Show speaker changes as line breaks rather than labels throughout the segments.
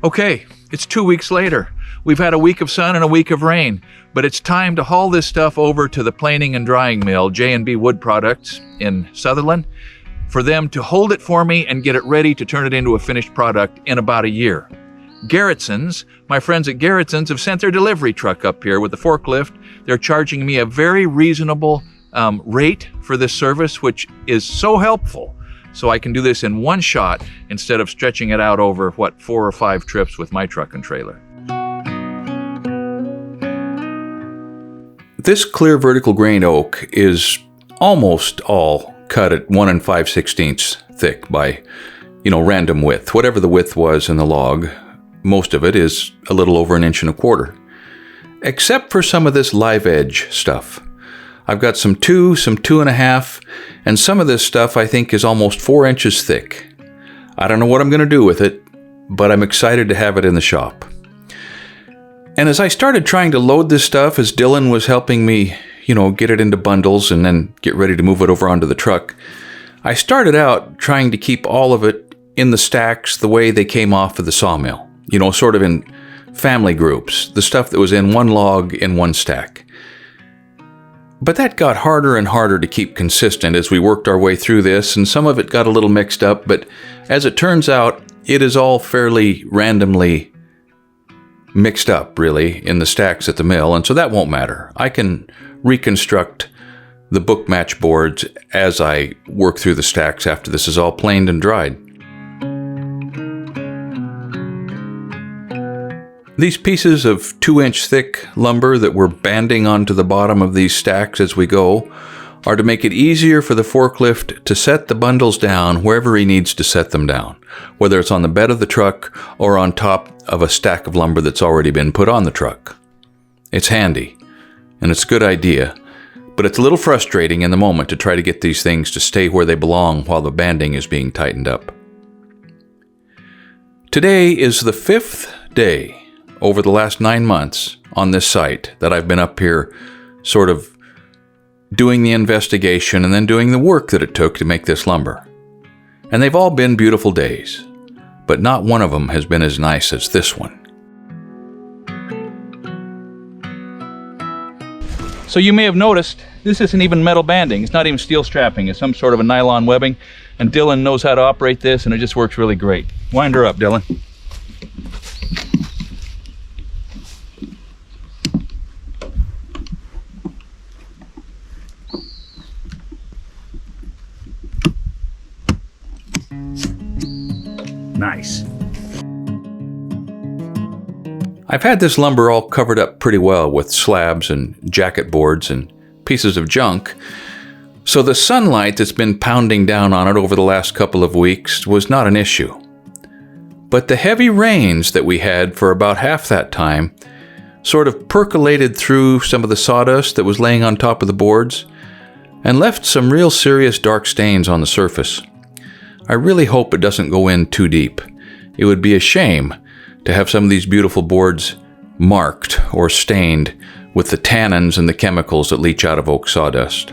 Okay, it's 2 weeks later. We've had a week of sun and a week of rain, but it's time to haul this stuff over to the planing and drying mill, J&B Wood Products in Sutherland, for them to hold it for me and get it ready to turn it into a finished product in about a year. Gerretsen's, my friends at Gerretsen's have sent their delivery truck up here with the forklift. They're charging me a very reasonable rate for this service, which is so helpful. So I can do this in one shot instead of stretching it out over, 4 or 5 trips with my truck and trailer.
This clear vertical grain oak is almost all cut at 1 5/16 thick by, random width. Whatever the width was in the log, most of it is a little over 1.25 inches. Except for some of this live edge stuff. I've got some 2, some 2.5, and some of this stuff I think is almost 4 inches thick. I don't know what I'm going to do with it, but I'm excited to have it in the shop. And as I started trying to load this stuff, as Dylan was helping me, get it into bundles and then get ready to move it over onto the truck, I started out trying to keep all of it in the stacks the way they came off of the sawmill, sort of in family groups, the stuff that was in one log in one stack. But that got harder and harder to keep consistent as we worked our way through this, and some of it got a little mixed up, but as it turns out, it is all fairly randomly mixed up, really, in the stacks at the mill, and so that won't matter. I can reconstruct the book match boards as I work through the stacks after this is all planed and dried. These pieces of 2-inch thick lumber that we're banding onto the bottom of these stacks as we go are to make it easier for the forklift to set the bundles down wherever he needs to set them down, whether it's on the bed of the truck or on top of a stack of lumber that's already been put on the truck. It's handy, and it's a good idea, but it's a little frustrating in the moment to try to get these things to stay where they belong while the banding is being tightened up. Today is the 5th day over the last 9 months on this site that I've been up here sort of doing the investigation and then doing the work that it took to make this lumber. And they've all been beautiful days, but not one of them has been as nice as this one.
So you may have noticed, this isn't even metal banding. It's not even steel strapping. It's some sort of a nylon webbing, and Dylan knows how to operate this, and it just works really great. Wind her up, Dylan. Nice.
I've had this lumber all covered up pretty well with slabs and jacket boards and pieces of junk, so the sunlight that's been pounding down on it over the last couple of weeks was not an issue. But the heavy rains that we had for about half that time sort of percolated through some of the sawdust that was laying on top of the boards and left some real serious dark stains on the surface. I really hope it doesn't go in too deep. It would be a shame to have some of these beautiful boards marked or stained with the tannins and the chemicals that leach out of oak sawdust.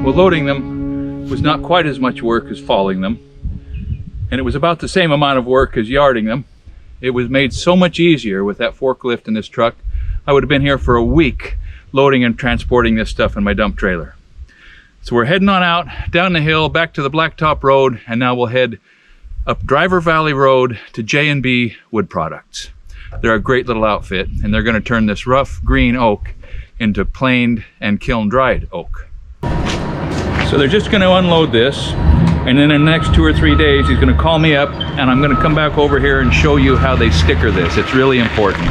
Well, loading them was not quite as much work as falling them, and it was about the same amount of work as yarding them. It was made so much easier with that forklift in this truck. I would have been here for a week loading and transporting this stuff in my dump trailer. So we're heading on out, down the hill, back to the Blacktop Road, and now we'll head up Driver Valley Road to J&B Wood Products. They're a great little outfit, and they're going to turn this rough green oak into planed and kiln dried oak. So they're just going to unload this, and then in the next 2 or 3 days he's going to call me up and I'm going to come back over here and show you how they sticker this. It's really important.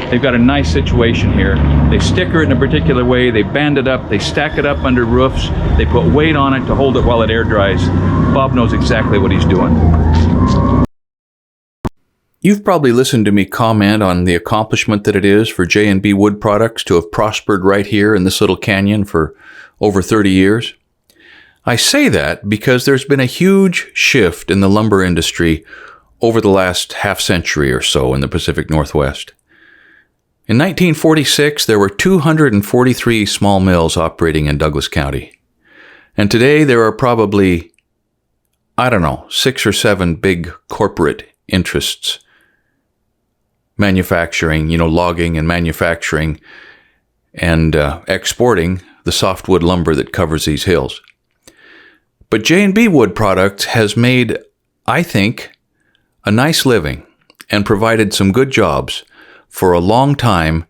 they've got a nice situation here. They sticker it in a particular way, they band it up, they stack it up under roofs, they put weight on it to hold it while it air dries. Bob knows exactly what he's doing.
You've probably listened to me comment on the accomplishment that it is for J&B Wood Products to have prospered right here in this little canyon for over 30 years. I say that because there's been a huge shift in the lumber industry over the last half century or so in the Pacific Northwest. In 1946, there were 243 small mills operating in Douglas County. And today there are probably, 6 or 7 big corporate interests. Manufacturing, logging and manufacturing and exporting the softwood lumber that covers these hills. But J&B Wood Products has made, I think, a nice living and provided some good jobs for a long time,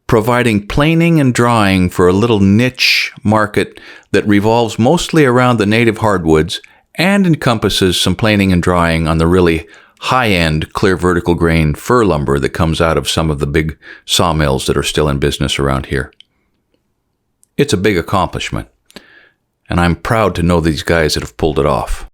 providing planing and drying for a little niche market that revolves mostly around the native hardwoods and encompasses some planing and drying on the really high-end clear vertical grain fir lumber that comes out of some of the big sawmills that are still in business around here. It's a big accomplishment, and I'm proud to know these guys that have pulled it off.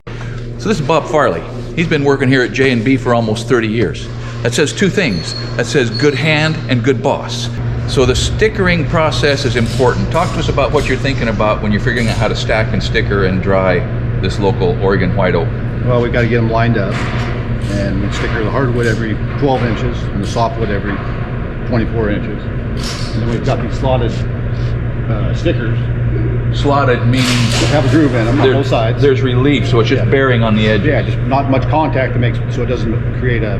So this is Bob Farley. He's been working here at J&B for almost 30 years. That says 2 things. That says good hand and good boss. So the stickering process is important. Talk to us about what you're thinking about when you're figuring out how to stack and sticker and dry this local Oregon white oak.
Well, we've got to get them lined up, and we sticker the hardwood every 12 inches and the softwood every 24 inches. And then we've got these slotted stickers.
Slotted meaning
Have a groove in them on both sides.
There's relief, so it's just bearing on the edge.
Yeah, just not much contact to make, so it doesn't create a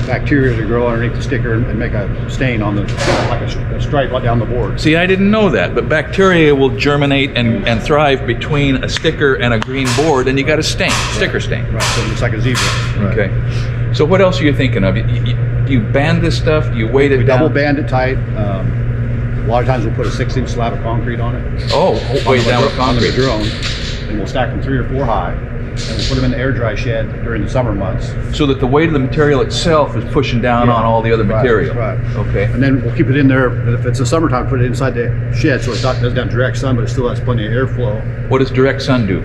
bacteria to grow underneath the sticker and make a stain on the, like a stripe right down the board.
See, I didn't know that, but bacteria will germinate and thrive between a sticker and a green board, and you got a stain, sticker stain.
Right, so it's like a zebra. Right.
Okay. So what else are you thinking of? Do you band this stuff? Do you weight it
We
down?
double band it tight. A lot of times we'll put a 6-inch slab of concrete on it.
Oh, weigh it down with
On the
concrete.
drone, and we'll stack them 3 or 4 high, and we'll put them in the air dry shed during the summer months.
So that the weight of the material itself is pushing down on all the other material.
Right.
Okay.
And then we'll keep it in there, and if it's the summertime, put it inside the shed so it doesn't have direct sun, but it still has plenty of airflow.
What does direct sun do?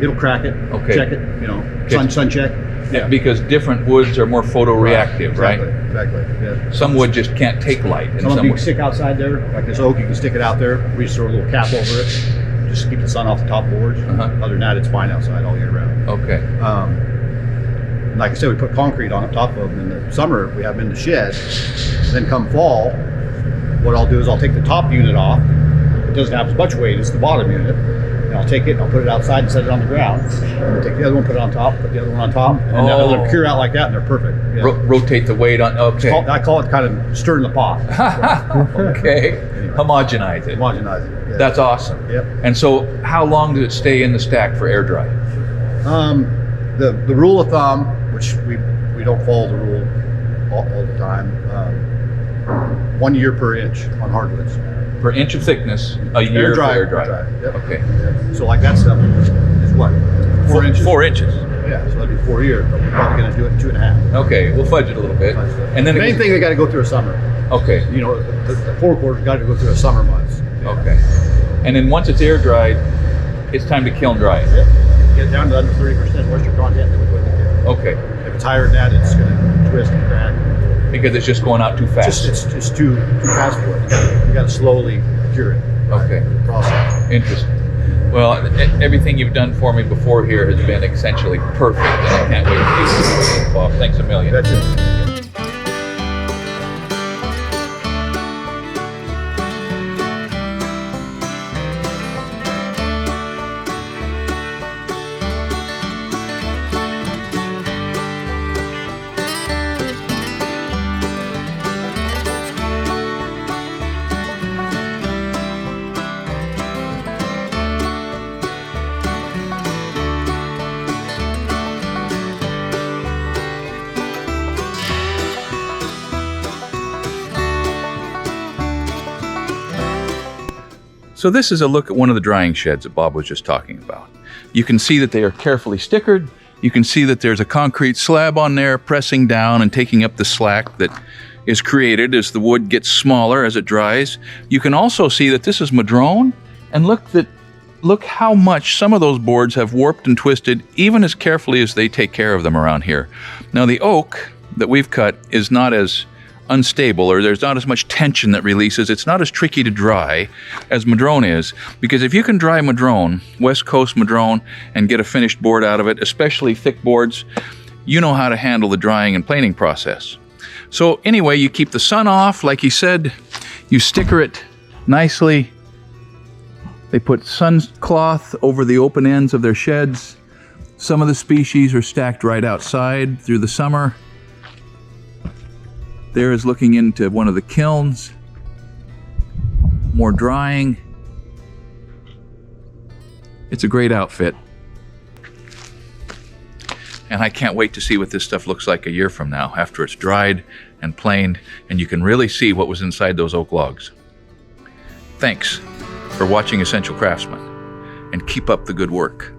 It'll crack it,
Okay.
check it, sun check.
Yeah. Because different woods are more photoreactive, right?
Exactly, yeah.
Some wood just can't take light. And
Some of them you
wood-
can stick outside there, like this oak, you can stick it out there. We just throw a little cap over it, just keep the sun off the top boards. Other than that, it's fine outside all year round.
Okay.
Like I said, we put concrete on top of them. In the summer, we have them in the shed. Then come fall, what I'll do is I'll take the top unit off. It doesn't have as much weight as the bottom unit. And I'll take it and I'll put it outside and set it on the ground. And then take the other one, put it on top, put the other one on top. And they'll let them cure out like that, and they're perfect. Yeah.
Rotate the weight on. Okay.
I call it kind of stirring the pot.
Okay. Homogenize it.
Homogenize it. Yeah.
That's awesome.
Yep.
And so, how long does it stay in the stack for air dry?
The rule of thumb, which we don't follow the rule all the time, 1 year per inch on hardwoods.
Per inch of thickness, a year for air dry.
Yep.
Okay.
Yeah. So like that stuff is what? 4 inches?
4 inches.
Yeah, so that'd be 4 years, but we're probably going to do it in 2.5.
Okay, we'll fudge it a little bit. And then
the main thing, they got to go through a summer.
Okay.
The 4 quarters got to go through a summer months. Yeah.
Okay. And then once it's air dried, it's time to kiln dry it.
Yep. Get down to under 30% moisture content, then we put it in there.
Okay.
If it's higher than that, it's going to twist and crack.
Because it's just going out too fast.
It's too fast for it. You got to slowly cure it.
Okay.
Process.
Interesting. Well, everything you've done for me before here has been essentially perfect, and I can't wait to see it, Bob. Thanks a million.
That's it.
So this is a look at one of the drying sheds that Bob was just talking about. You can see that they are carefully stickered. You can see that there's a concrete slab on there pressing down and taking up the slack that is created as the wood gets smaller as it dries. You can also see that this is madrone, and look how much some of those boards have warped and twisted even as carefully as they take care of them around here. Now the oak that we've cut is not as unstable, or there's not as much tension that releases. It's not as tricky to dry as madrone is, because if you can dry madrone, West Coast madrone, and get a finished board out of it, especially thick boards, you know how to handle the drying and planing process. So anyway, you keep the sun off, like he said, you sticker it nicely. They put sun cloth over the open ends of their sheds. Some of the species are stacked right outside through the summer. There is looking into one of the kilns. More drying. It's a great outfit. And I can't wait to see what this stuff looks like a year from now, after it's dried and planed, and you can really see what was inside those oak logs. Thanks for watching Essential Craftsman, and keep up the good work.